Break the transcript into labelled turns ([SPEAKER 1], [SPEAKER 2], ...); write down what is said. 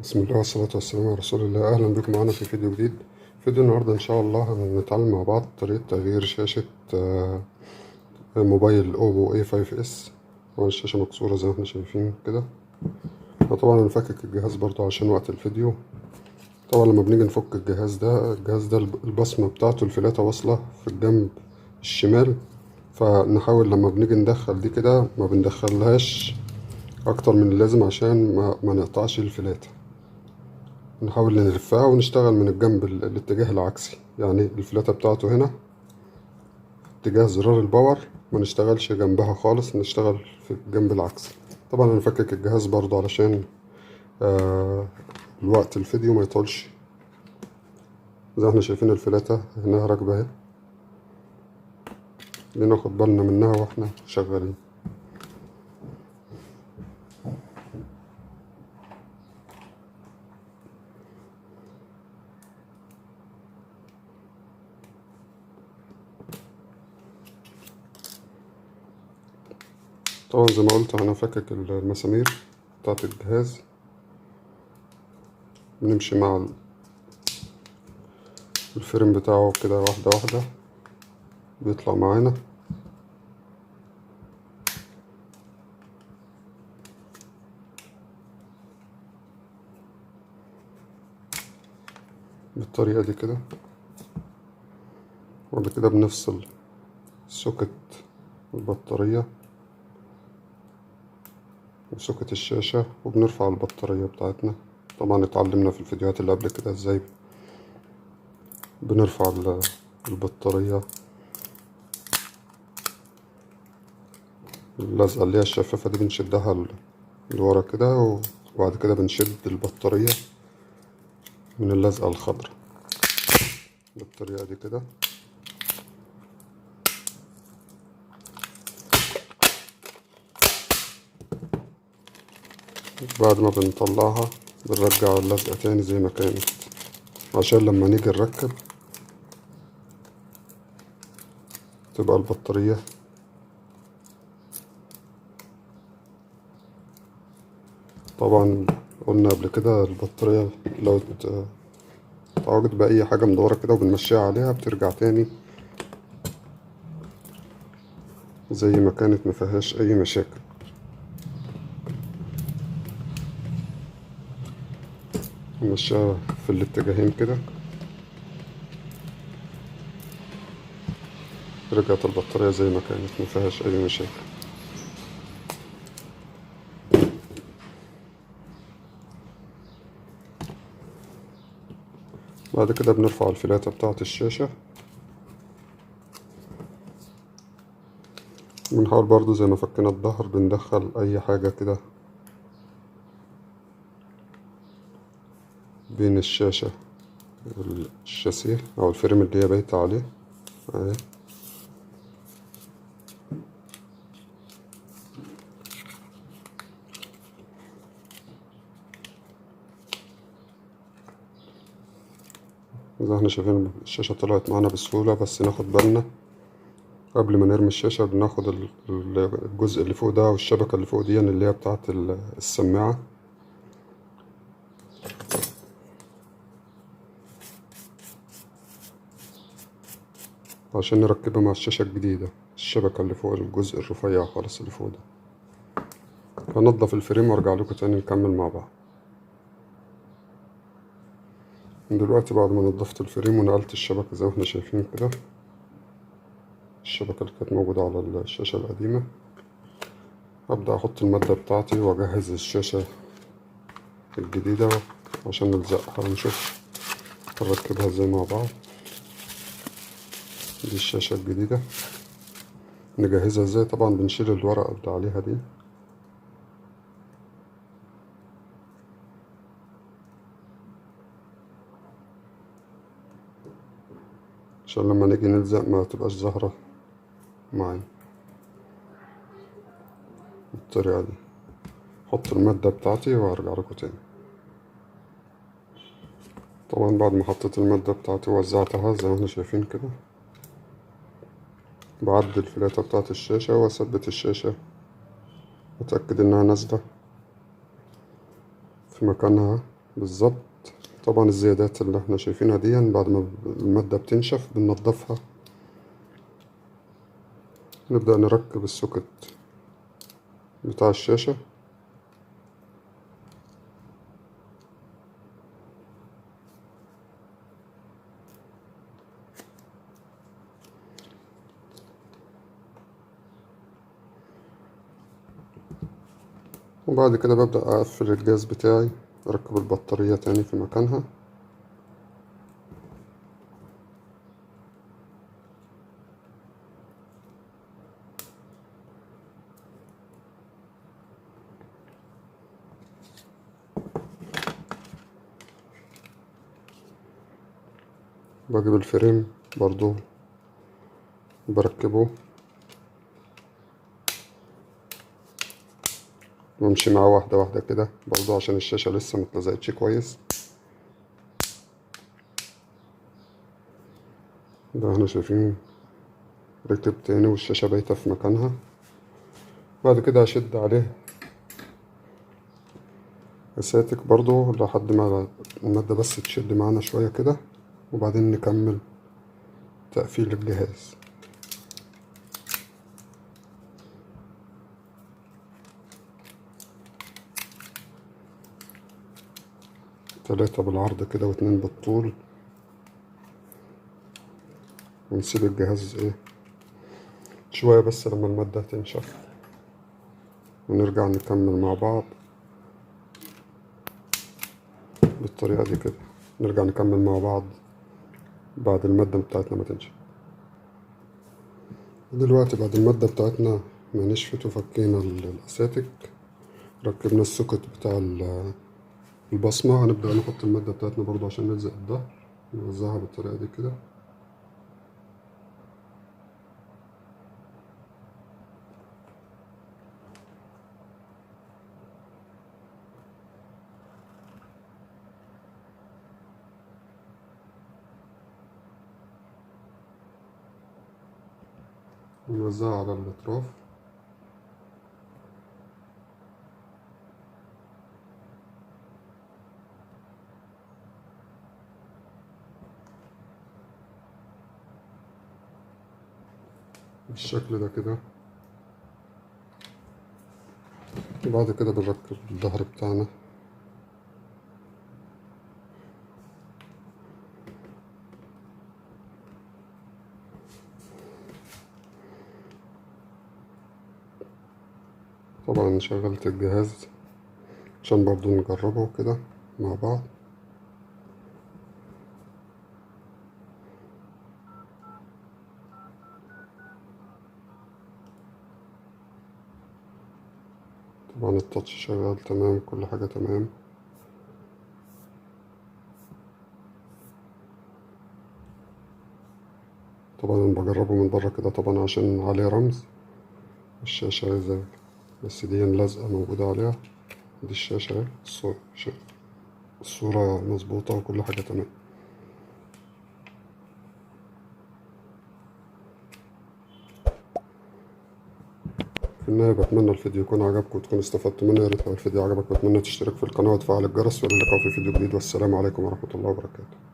[SPEAKER 1] بسم الله والصلاة والسلام على رسول الله. أهلا بكم معنا في فيديو جديد. فيديو النهاردة إن شاء الله هنتعلم مع بعض طريقة تغيير شاشة موبايل أوبو A5s. طبعا الشاشة مكسورة زي ما احنا شايفين كده. طبعا هنفكك الجهاز برضو عشان وقت الفيديو. طبعا لما بنيجي نفك الجهاز ده البصمة بتاعته الفلاتة واصلة في الجنب الشمال، فنحاول لما بنيجي ندخل دي كده ما بندخلهاش أكتر من اللازم عشان ما نقطعش الفلاتة. نحاول نلفها ونشتغل من الجنب الاتجاه العكسي، يعني الفلاتة بتاعته هنا اتجاه زرار الباور، ما نشتغلش جنبها خالص، نشتغل في الجنب العكسي. طبعا هنفكك الجهاز برضو علشان الوقت الفيديو ما يطولش. زي ما احنا شايفين الفلاتة هنا راكبة اهي، ناخد بالنا منها واحنا شغالين. طبعا زي ما قلت هنفكك المسامير بتاعت الجهاز، بنمشي مع الفريم بتاعه كده واحدة واحدة بيطلع معانا. بالطريقة دي كده، وبعد كده بنفصل سوكت البطارية وسوكت الشاشة وبنرفع البطارية بتاعتنا. طبعا اتعلمنا في الفيديوهات اللي قبل كده ازاي بنرفع البطارية. اللزقة اللي هي الشفافة دي بنشدها لورا كده، وبعد كده بنشد البطارية من اللزقة الخضراء بالطريقة دي كده. بعد ما بنطلعها بنرجع اللزقة تاني زي ما كانت، عشان لما نيجي نركب تبقى البطارية طبعا قلنا قبل كده البطارية لو اتعوجت بأي حاجة مدورة كده وبنمشيها عليها بترجع تاني زي ما كانت، مفيهاش أي مشاكل. نمشيها في الاتجاهين كده، رجعت البطارية زي ما كانت مفيهاش أي مشاكل. بعد كده بنرفع الفلاتة بتاعة الشاشة، بنحاول برضو زي ما فكنا الظهر بندخل أي حاجة كده بين الشاشة والشاسيه أو الفريم اللي هي بايتة عليه اهي. زي ما احنا شايفين الشاشة طلعت معانا بسهولة، بس ناخد بالنا قبل ما نرمي الشاشة بناخد الجزء اللي فوق ده والشبكة اللي فوق دي اللي هي بتاعة السماعة، عشان نركبها مع الشاشة الجديدة. الشبكة اللي فوق الجزء الرفيع خالص اللي فوق ده. هنضف الفريم وارجع لكم تاني نكمل مع بعض. دلوقتي بعد ما نضفت الفريم ونقلت الشبكة زي ما احنا شايفين كده، الشبكة اللي كانت موجودة على الشاشة القديمة، هبدأ أحط المادة بتاعتي وأجهز الشاشة الجديدة عشان نلزقها ونشوف نركبها ازاي مع بعض. دي الشاشة الجديدة نجهزها ازاي. طبعا بنشيل الورقة اللي عليها دي عشان لما نيجي نلزق ما تبقاش ظاهرة معانا بالطريقة دي. احط المادة بتاعتي وهرجع لكم تاني. طبعا بعد ما حطيت المادة بتاعتي ووزعتها زي ما احنا شايفين كده، بعدل الفلاتة بتاعت الشاشة واثبت الشاشة واتأكد انها نازلة في مكانها بالظبط. طبعا الزيادات اللي احنا شايفينها دي بعد ما المادة بتنشف بننضفها. نبدأ نركب السوكت بتاع الشاشة. وبعد كده ببدأ أقفل الجهاز بتاعي، أركب البطارية تاني في مكانها. بجيب الفريم برضو بركبه وامشي معاه واحدة واحدة كده برضو عشان الشاشة لسه متلزقتش كويس. ده احنا شايفين ركب تاني والشاشة بايتة في مكانها. بعد كده هشد عليه اساتك برضو لحد ما المادة بس تشد معانا شوية كده، وبعدين نكمل تقفيل الجهاز. 3 بالعرض كده و2 بالطول، ونسيب الجهاز شوية بس لما المادة تنشف، ونرجع نكمل مع بعض بالطريقة دي كده. نرجع نكمل مع بعض بعد المادة بتاعتنا ما تنشف. دلوقتي بعد المادة بتاعتنا ما نشفت وفكينا الأساتك، ركبنا السوكت بتاع البصمة. هنبدأ نحط المادة بتاعتنا برضو عشان نلزق الظهر، نوزعها بالطريقة دي كده. ونوزعها على الأطراف. بالشكل ده كده. وبعد كده بنركب الظهر بتاعنا. طبعا شغلت الجهاز عشان برضو نجربه كده مع بعض. طبعا التاتش شغال تمام، كل حاجة تمام. طبعا انا بجربه من بره كده طبعا عشان عليه رمز الشاشة زي بس دي لازقة موجودة عليها. دي الشاشة اهي، الصورة مظبوطة وكل حاجة تمام. في النهاية بتمنى الفيديو يكون عجبكم وتكونوا استفدتوا منه. يا ريت لو الفيديو عجبك بتمنى تشترك في القناة وتفعل الجرس، ولنلقاء في فيديو جديد، والسلام عليكم ورحمة الله وبركاته.